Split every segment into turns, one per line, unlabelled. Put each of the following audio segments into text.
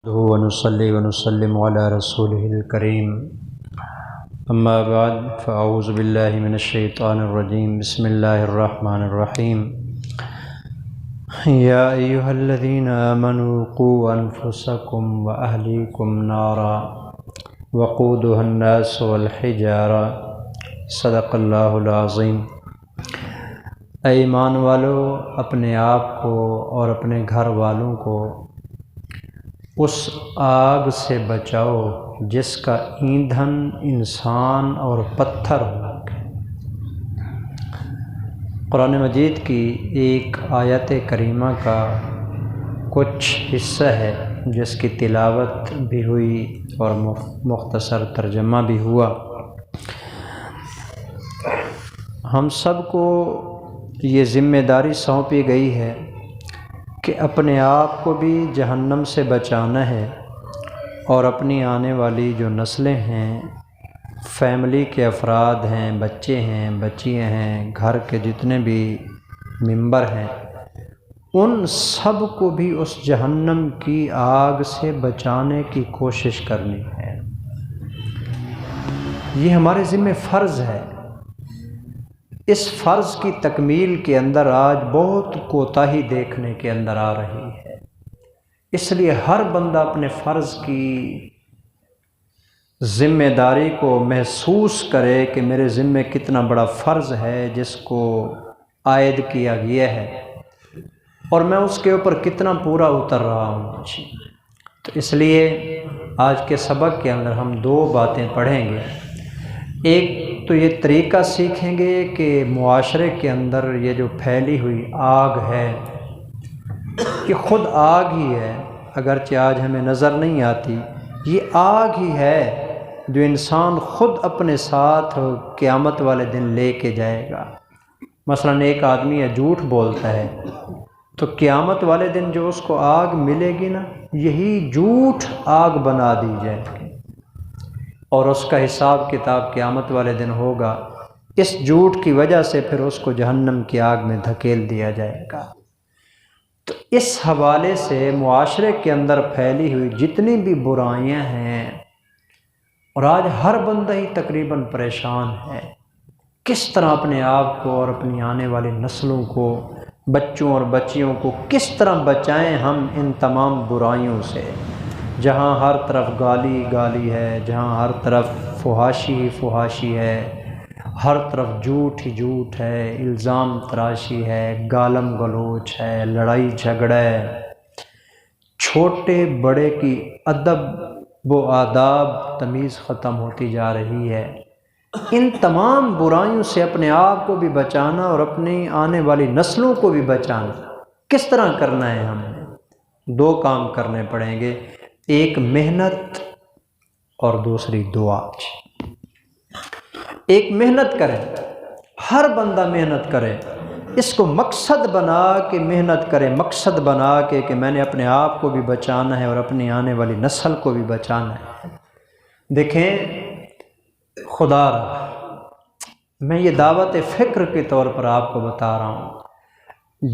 ونصلي ونسلم على رسوله الكريم اما بعد فاعوذ بالله من الشيطان الرجيم بسم الله الرحمن الرحيم يا ايها الذين آمنوا قوا انفسكم واهليكم نارا وقودها الناس والحجارة صدق اللہ العظیم۔ اے ایمان والو، اپنے آپ کو اور اپنے گھر والوں کو اس آگ سے بچاؤ جس کا ایندھن انسان اور پتھر ہو۔ قرآن مجید کی ایک آیت کریمہ کا کچھ حصہ ہے جس کی تلاوت بھی ہوئی اور مختصر ترجمہ بھی ہوا۔ ہم سب کو یہ ذمہ داری سونپی گئی ہے کہ اپنے آپ کو بھی جہنم سے بچانا ہے اور اپنی آنے والی جو نسلیں ہیں، فیملی کے افراد ہیں، بچے ہیں، بچیاں ہیں، گھر کے جتنے بھی ممبر ہیں، ان سب کو بھی اس جہنم کی آگ سے بچانے کی کوشش کرنی ہے۔ یہ ہمارے ذمہ فرض ہے۔ اس فرض کی تکمیل کے اندر آج بہت کوتاہی دیکھنے کے اندر آ رہی ہے۔ اس لیے ہر بندہ اپنے فرض کی ذمہ داری کو محسوس کرے کہ میرے ذمہ کتنا بڑا فرض ہے جس کو عائد کیا گیا ہے اور میں اس کے اوپر کتنا پورا اتر رہا ہوں۔ تو اس لیے آج کے سبق کے اندر ہم دو باتیں پڑھیں گے۔ ایک تو یہ طریقہ سیکھیں گے کہ معاشرے کے اندر یہ جو پھیلی ہوئی آگ ہے، یہ خود آگ ہی ہے، اگرچہ آج ہمیں نظر نہیں آتی، یہ آگ ہی ہے جو انسان خود اپنے ساتھ قیامت والے دن لے کے جائے گا۔ مثلا ایک آدمی جھوٹ بولتا ہے تو قیامت والے دن جو اس کو آگ ملے گی نا، یہی جھوٹ آگ بنا دی جائے گی اور اس کا حساب کتاب قیامت والے دن ہوگا۔ اس جھوٹ کی وجہ سے پھر اس کو جہنم کی آگ میں دھکیل دیا جائے گا۔ تو اس حوالے سے معاشرے کے اندر پھیلی ہوئی جتنی بھی برائیاں ہیں، اور آج ہر بندہ ہی تقریباً پریشان ہے، کس طرح اپنے آپ کو اور اپنی آنے والی نسلوں کو، بچوں اور بچیوں کو کس طرح بچائیں ہم ان تمام برائیوں سے، جہاں ہر طرف گالی گالی ہے، جہاں ہر طرف فحاشی ہی فحاشی ہے، ہر طرف جھوٹ ہی جھوٹ ہے، الزام تراشی ہے، گالم گلوچ ہے، لڑائی جھگڑا ہے، چھوٹے بڑے کی ادب و آداب تمیز ختم ہوتی جا رہی ہے۔ ان تمام برائیوں سے اپنے آپ کو بھی بچانا اور اپنی آنے والی نسلوں کو بھی بچانا کس طرح کرنا ہے؟ ہم نے دو کام کرنے پڑیں گے، ایک محنت اور دوسری دعا۔ ایک محنت کریں، ہر بندہ محنت کرے، اس کو مقصد بنا کے محنت کرے، مقصد بنا کے کہ میں نے اپنے آپ کو بھی بچانا ہے اور اپنی آنے والی نسل کو بھی بچانا ہے۔ دیکھیں، خدا رہا، میں یہ دعوت فکر کے طور پر آپ کو بتا رہا ہوں،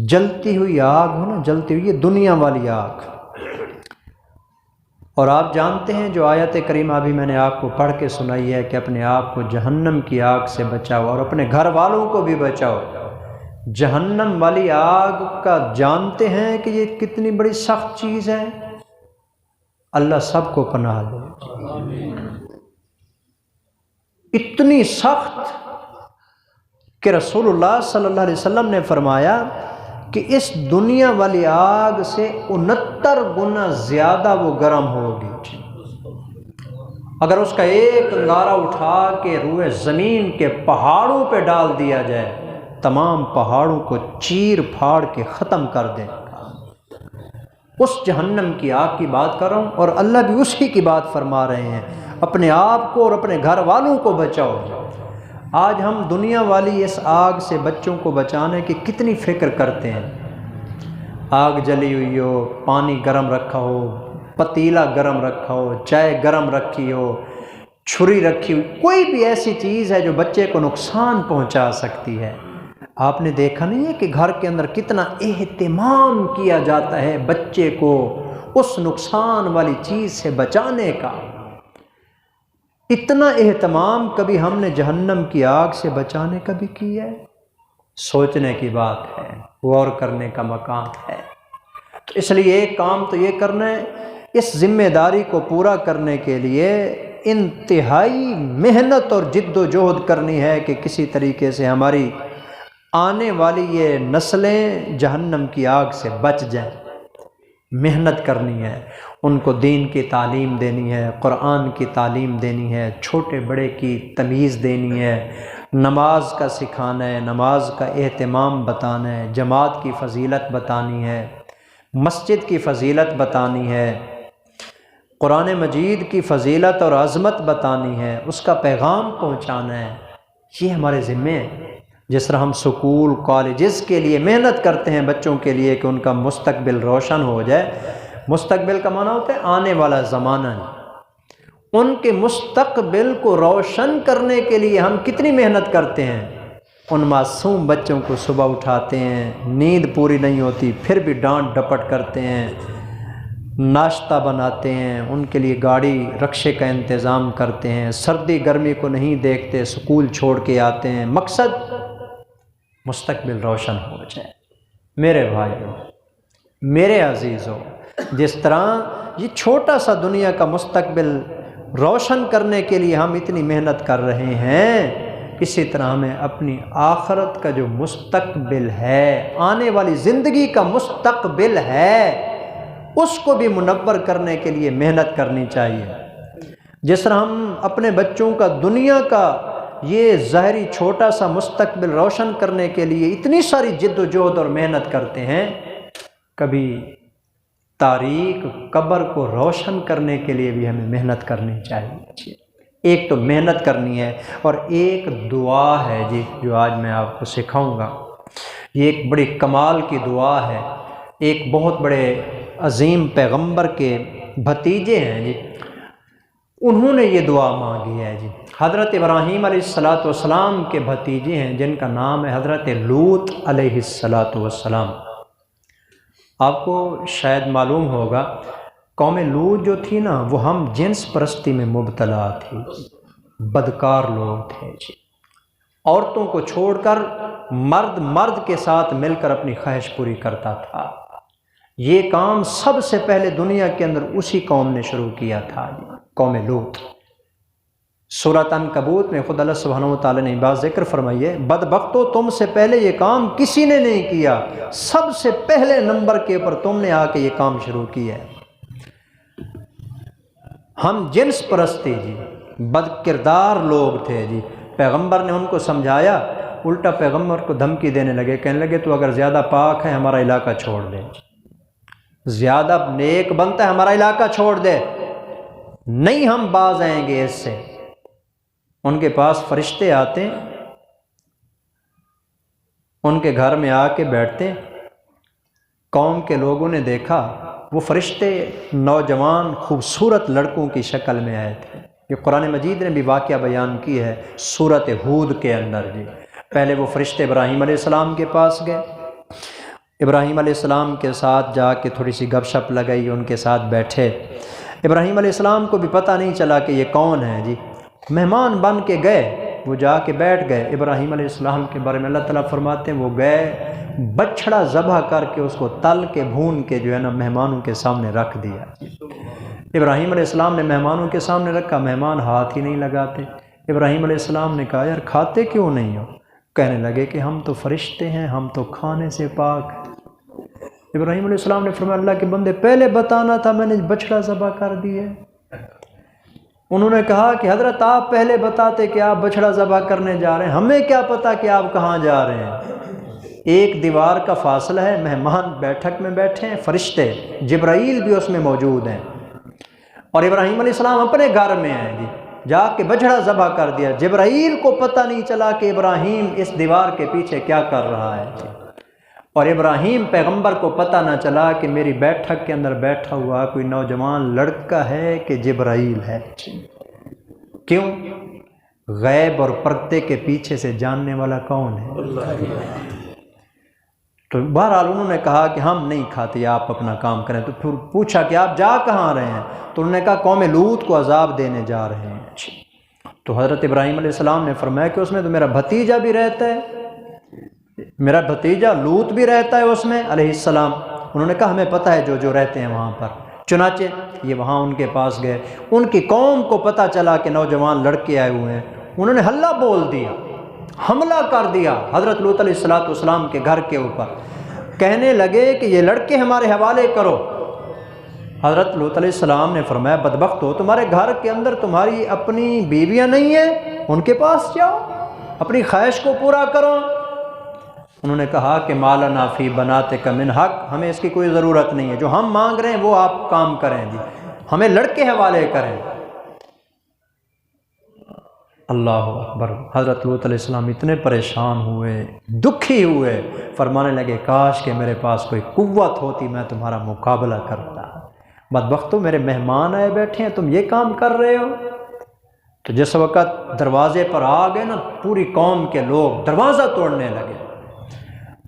جلتی ہوئی آگ ہو نا، جلتی ہوئی یہ دنیا والی آگ، اور آپ جانتے ہیں جو آیت کریمہ ابھی میں نے آپ کو پڑھ کے سنائی ہے کہ اپنے آپ کو جہنم کی آگ سے بچاؤ اور اپنے گھر والوں کو بھی بچاؤ۔ جہنم والی آگ کا جانتے ہیں کہ یہ کتنی بڑی سخت چیز ہے؟ اللہ سب کو پناہ دے۔ اتنی سخت کہ رسول اللہ صلی اللہ علیہ وسلم نے فرمایا کہ اس دنیا والی آگ سے 69 گنا زیادہ وہ گرم ہوگی۔ اگر اس کا ایک انگارہ اٹھا کے روئے زمین کے پہاڑوں پہ ڈال دیا جائے، تمام پہاڑوں کو چیر پھاڑ کے ختم کر دے۔ اس جہنم کی آگ کی بات کر رہا ہوں، اور اللہ بھی اسی کی بات فرما رہے ہیں، اپنے آپ کو اور اپنے گھر والوں کو بچاؤ۔ آج ہم دنیا والی اس آگ سے بچوں کو بچانے کی کتنی فکر کرتے ہیں۔ آگ جلی ہوئی ہو، پانی گرم رکھا ہو، پتیلا گرم رکھا ہو، چائے گرم رکھی ہو، چھری رکھی ہوئی، کوئی بھی ایسی چیز ہے جو بچے کو نقصان پہنچا سکتی ہے، آپ نے دیکھا نہیں ہے کہ گھر کے اندر کتنا اہتمام کیا جاتا ہے بچے کو اس نقصان والی چیز سے بچانے کا اتنا اہتمام کبھی ہم نے جہنم کی آگ سے بچانے کا بھی کیا ہے؟ سوچنے کی بات ہے، غور کرنے کا مقام ہے۔ تو اس لیے ایک کام تو یہ کرنا ہے، اس ذمہ داری کو پورا کرنے کے لیے انتہائی محنت اور جد و جہد کرنی ہے کہ کسی طریقے سے ہماری آنے والی یہ نسلیں جہنم کی آگ سے بچ جائیں۔ محنت کرنی ہے، ان کو دین کی تعلیم دینی ہے، قرآن کی تعلیم دینی ہے، چھوٹے بڑے کی تمیز دینی ہے، نماز کا سکھانا ہے، نماز کا اہتمام بتانا ہے، جماعت کی فضیلت بتانی ہے، مسجد کی فضیلت بتانی ہے، قرآن مجید کی فضیلت اور عظمت بتانی ہے، اس کا پیغام پہنچانا ہے۔ یہ ہمارے ذمے ہے۔ جس طرح ہم سکول کالجز کے لیے محنت کرتے ہیں بچوں کے لیے کہ ان کا مستقبل روشن ہو جائے، مستقبل کا معنی ہوتا ہے آنے والا زمانہ، ان کے مستقبل کو روشن کرنے کے لیے ہم کتنی محنت کرتے ہیں۔ ان معصوم بچوں کو صبح اٹھاتے ہیں، نیند پوری نہیں ہوتی پھر بھی ڈانٹ ڈپٹ کرتے ہیں، ناشتہ بناتے ہیں، ان کے لیے گاڑی رکشے کا انتظام کرتے ہیں، سردی گرمی کو نہیں دیکھتے، سکول چھوڑ کے آتے ہیں، مقصد مستقبل روشن ہو جائے۔ میرے بھائیوں، میرے عزیزوں، جس طرح یہ چھوٹا سا دنیا کا مستقبل روشن کرنے کے لیے ہم اتنی محنت کر رہے ہیں، اسی طرح ہمیں اپنی آخرت کا جو مستقبل ہے، آنے والی زندگی کا مستقبل ہے، اس کو بھی منور کرنے کے لیے محنت کرنی چاہیے۔ جس طرح ہم اپنے بچوں کا دنیا کا یہ ظاہری چھوٹا سا مستقبل روشن کرنے کے لیے اتنی ساری جد و جہد اور محنت کرتے ہیں، کبھی تاریک قبر کو روشن کرنے کے لیے بھی ہمیں محنت کرنی چاہیے۔ ایک تو محنت کرنی ہے، اور ایک دعا ہے جی جو آج میں آپ کو سکھاؤں گا۔ یہ ایک بڑی کمال کی دعا ہے۔ ایک بہت بڑے عظیم پیغمبر کے بھتیجے ہیں جی، انہوں نے یہ دعا مانگی ہے جی۔ حضرت ابراہیم علیہ السلام کے بھتیجے ہیں جن کا نام ہے حضرت لوط علیہ السلام۔ آپ کو شاید معلوم ہوگا، قوم لوط جو تھی نا، وہ ہم جنس پرستی میں مبتلا تھی، بدکار لوگ تھے جی۔ عورتوں کو چھوڑ کر مرد کے ساتھ مل کر اپنی خواہش پوری کرتا تھا۔ یہ کام سب سے پہلے دنیا کے اندر اسی قوم نے شروع کیا تھا جی، قوم لوط۔ سورۃ عنکبوت میں خود اللہ سبحانہ وتعالی نے بات ذکر فرمائی ہے، بدبختو تم سے پہلے یہ کام کسی نے نہیں کیا، سب سے پہلے نمبر کے اوپر تم نے آ کے یہ کام شروع کیا ہے۔ ہم جنس پرستی جی، بد کردار لوگ تھے جی۔ پیغمبر نے ان کو سمجھایا، الٹا پیغمبر کو دھمکی دینے لگے، کہنے لگے تو اگر زیادہ پاک ہے ہمارا علاقہ چھوڑ دے، زیادہ نیک بنتا ہے ہمارا علاقہ چھوڑ دے، نہیں ہم باز آئیں گے اس سے۔ ان کے پاس فرشتے آتے ہیں، ان کے گھر میں آ کے بیٹھتے ہیں۔ قوم کے لوگوں نے دیکھا وہ فرشتے نوجوان خوبصورت لڑکوں کی شکل میں آئے تھے۔ یہ قرآن مجید نے بھی واقعہ بیان کی ہے سورۃ ہود کے اندر جی۔ پہلے وہ فرشتے ابراہیم علیہ السلام کے پاس گئے، ابراہیم علیہ السلام کے ساتھ جا کے تھوڑی سی گپ شپ لگائی، ان کے ساتھ بیٹھے۔ ابراہیم علیہ السلام کو بھی پتہ نہیں چلا کہ یہ کون ہے جی، مہمان بن کے گئے، وہ جا کے بیٹھ گئے۔ ابراہیم علیہ السلام کے بارے میں اللہ تعالیٰ فرماتے ہیں وہ گئے بچھڑا ذبح کر کے اس کو تل کے بھون کے جو ہے نا مہمانوں کے سامنے رکھ دیا۔ ابراہیم علیہ السلام نے مہمانوں کے سامنے رکھا، مہمان ہاتھ ہی نہیں لگاتے۔ ابراہیم علیہ السلام نے کہا یار کھاتے کیوں نہیں ہو؟ کہنے لگے کہ ہم تو فرشتے ہیں، ہم تو کھانے سے پاک ہیں۔ ابراہیم علیہ السلام نے فرمایا اللہ کے بندے پہلے بتانا تھا، میں نے بچھڑا ذبح کر دیا۔ انہوں نے کہا کہ حضرت آپ پہلے بتاتے کہ آپ بچھڑا ذبح کرنے جا رہے ہیں، ہمیں کیا پتا کہ آپ کہاں جا رہے ہیں۔ ایک دیوار کا فاصلہ ہے، مہمان بیٹھک میں بیٹھے ہیں، فرشتے جبرائیل بھی اس میں موجود ہیں، اور ابراہیم علیہ السلام اپنے گھر میں ہیں جی، جا کے بچھڑا ذبح کر دیا۔ جبرائیل کو پتہ نہیں چلا کہ ابراہیم اس دیوار کے پیچھے کیا کر رہا ہے، اور ابراہیم پیغمبر کو پتہ نہ چلا کہ میری بیٹھک کے اندر بیٹھا ہوا کوئی نوجوان لڑکا ہے کہ جبرائیل ہے۔ کیوں؟ غیب اور پردے کے پیچھے سے جاننے والا کون ہے؟ اللہ۔ تو بہرحال انہوں نے کہا کہ ہم نہیں کھاتے، آپ اپنا کام کریں۔ تو پھر پوچھا کہ آپ جا کہاں رہے ہیں؟ تو انہوں نے کہا قوم لوط کو عذاب دینے جا رہے ہیں۔ تو حضرت ابراہیم علیہ السلام نے فرمایا کہ اس میں تو میرا بھتیجا بھی رہتا ہے، میرا بھتیجا لوط بھی رہتا ہے اس میں علیہ السلام۔ انہوں نے کہا ہمیں پتہ ہے جو رہتے ہیں وہاں پر۔ چنانچہ یہ وہاں ان کے پاس گئے، ان کی قوم کو پتہ چلا کہ نوجوان لڑکے آئے ہوئے ہیں، انہوں نے ہلہ بول دیا، حملہ کر دیا حضرت لوط علیہ السلام کے گھر کے اوپر، کہنے لگے کہ یہ لڑکے ہمارے حوالے کرو۔ حضرت لوط علیہ السلام نے فرمایا بدبخت ہو، تمہارے گھر کے اندر تمہاری اپنی بیویاں نہیں ہیں، ان کے پاس جاؤ، اپنی خواہش کو پورا کرو۔ انہوں نے کہا کہ ما لنا فی بناتک من حق، ہمیں اس کی کوئی ضرورت نہیں ہے، جو ہم مانگ رہے ہیں وہ آپ کام کریں جی، ہمیں لڑکے حوالے کریں۔ اللہ اکبر۔ حضرت لوط علیہ السلام اتنے پریشان ہوئے، دکھی ہوئے، فرمانے لگے کاش کہ میرے پاس کوئی قوت ہوتی، میں تمہارا مقابلہ کرتا۔ بدبختو، میرے مہمان آئے بیٹھے ہیں، تم یہ کام کر رہے ہو۔ تو جس وقت دروازے پر آ گئے نا پوری قوم کے لوگ، دروازہ توڑنے لگے۔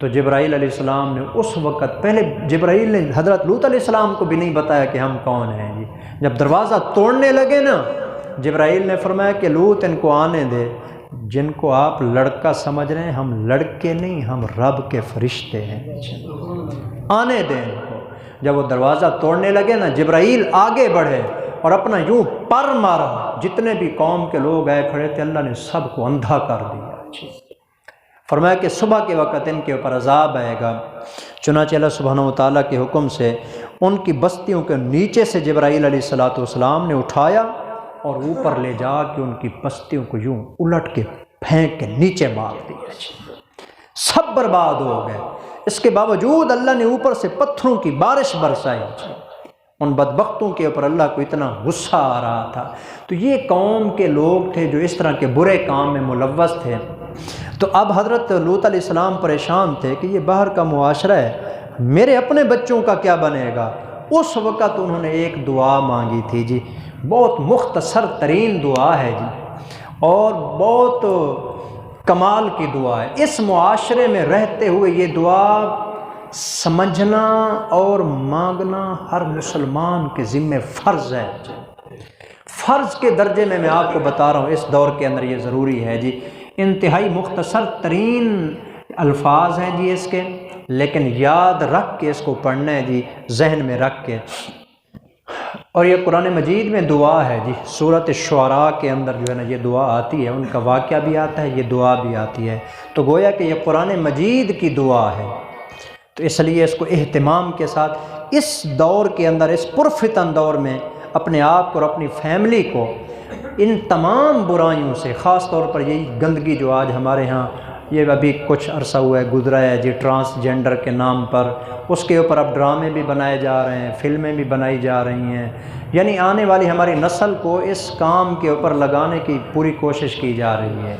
تو جبرائیل علیہ السلام نے اس وقت، پہلے جبرائیل نے حضرت لوط علیہ السلام کو بھی نہیں بتایا کہ ہم کون ہیں جی، جب دروازہ توڑنے لگے نا جبرائیل نے فرمایا کہ لوط ان کو آنے دے، جن کو آپ لڑکا سمجھ رہے ہیں ہم لڑکے نہیں، ہم رب کے فرشتے ہیں، آنے دیں ان کو۔ جب وہ دروازہ توڑنے لگے نا جبرائیل آگے بڑھے اور اپنا یوں پر مارا، جتنے بھی قوم کے لوگ آئے کھڑے تھے اللہ نے سب کو اندھا کر دیا۔ فرمایا کہ صبح کے وقت ان کے اوپر عذاب آئے گا۔ چنانچہ اللہ سبحانہ و تعالیٰ کے حکم سے ان کی بستیوں کے نیچے سے جبرائیل علیہ السلام نے اٹھایا اور اوپر لے جا کے ان کی بستیوں کو یوں الٹ کے پھینک کے نیچے مار دیا، سب برباد ہو گئے۔ اس کے باوجود اللہ نے اوپر سے پتھروں کی بارش برسائی، ان بدبختوں کے اوپر اللہ کو اتنا غصہ آ رہا تھا۔ تو یہ قوم کے لوگ تھے جو اس طرح کے برے کام میں ملوث تھے۔ تو اب حضرت لوط علیہ السلام پریشان تھے کہ یہ باہر کا معاشرہ ہے، میرے اپنے بچوں کا کیا بنے گا۔ اس وقت انہوں نے ایک دعا مانگی تھی جی، بہت مختصر ترین دعا ہے جی، اور بہت کمال کی دعا ہے۔ اس معاشرے میں رہتے ہوئے یہ دعا سمجھنا اور مانگنا ہر مسلمان کے ذمہ فرض ہے۔ فرض کے درجے میں آپ کو بتا رہا ہوں، اس دور کے اندر یہ ضروری ہے جی۔ انتہائی مختصر ترین الفاظ ہیں جی اس کے، لیکن یاد رکھ کے اس کو پڑھنا ہے جی، ذہن میں رکھ کے۔ اور یہ قرآن مجید میں دعا ہے جی، سورۃ الشعراء کے اندر جو ہے نا یہ دعا آتی ہے، ان کا واقعہ بھی آتا ہے، یہ دعا بھی آتی ہے۔ تو گویا کہ یہ قرآن مجید کی دعا ہے، تو اس لیے اس کو اہتمام کے ساتھ اس دور کے اندر، اس پرفتن دور میں اپنے آپ کو اور اپنی فیملی کو ان تمام برائیوں سے، خاص طور پر یہی گندگی جو آج ہمارے ہاں یہ ابھی کچھ عرصہ ہوا ہے گزرا ہے جی، ٹرانسجینڈر کے نام پر، اس کے اوپر اب ڈرامے بھی بنائے جا رہے ہیں، فلمیں بھی بنائی جا رہی ہیں، یعنی آنے والی ہماری نسل کو اس کام کے اوپر لگانے کی پوری کوشش کی جا رہی ہے۔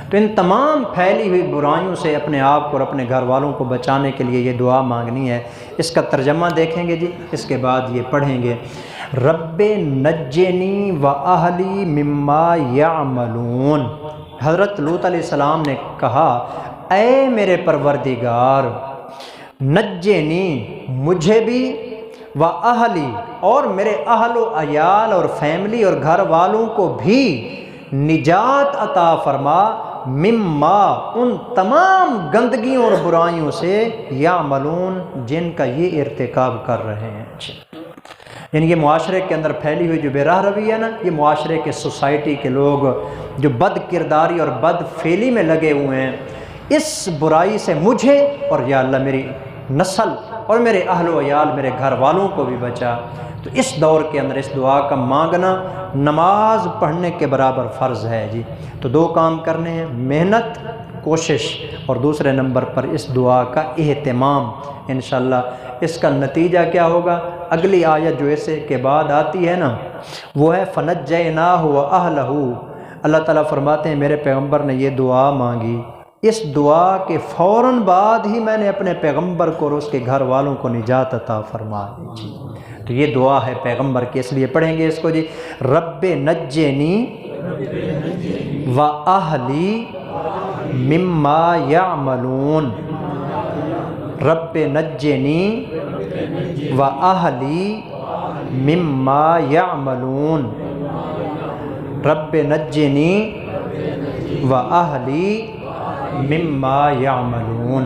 تو ان تمام پھیلی ہوئی برائیوں سے اپنے آپ کو اور اپنے گھر والوں کو بچانے کے لیے یہ دعا مانگنی ہے۔ اس کا ترجمہ دیکھیں گے جی، اس کے بعد یہ پڑھیں گے، رب نجنی و اہلی مما یعملون۔ حضرت لوط علیہ السلام نے کہا اے میرے پروردگار، نجنی، مجھے بھی، و اہلی، اور میرے اہل و عیال اور فیملی اور گھر والوں کو بھی نجات عطا فرما، مما، ان تمام گندگیوں اور برائیوں سے، یعملون، جن کا یہ ارتکاب کر رہے ہیں۔ یعنی یہ معاشرے کے اندر پھیلی ہوئی جو بے راہ روی ہے نا، یہ معاشرے کے سوسائٹی کے لوگ جو بد کرداری اور بد فعلی میں لگے ہوئے ہیں، اس برائی سے مجھے اور یا اللہ میری نسل اور میرے اہل و عیال، میرے گھر والوں کو بھی بچا۔ تو اس دور کے اندر اس دعا کا مانگنا نماز پڑھنے کے برابر فرض ہے جی۔ تو دو کام کرنے ہیں، محنت، کوشش، اور دوسرے نمبر پر اس دعا کا اہتمام۔ انشاءاللہ اس کا نتیجہ کیا ہوگا؟ اگلی آیت جو اس کے بعد آتی ہے نا، وہ ہے فَنَجَّيْنَاهُ وَأَهْلَهُ۔ اللہ تعالیٰ فرماتے ہیں میرے پیغمبر نے یہ دعا مانگی، اس دعا کے فوراً بعد ہی میں نے اپنے پیغمبر کو اور اس کے گھر والوں کو نجات عطا فرما دی۔ تو یہ دعا ہے پیغمبر کی، اس لیے پڑھیں گے اس کو جی، رب نجنی و اہلی مما یعملون۔ رب نجنی و اہلی مما یعملون، رب نجنی و اہلی مما یعملون۔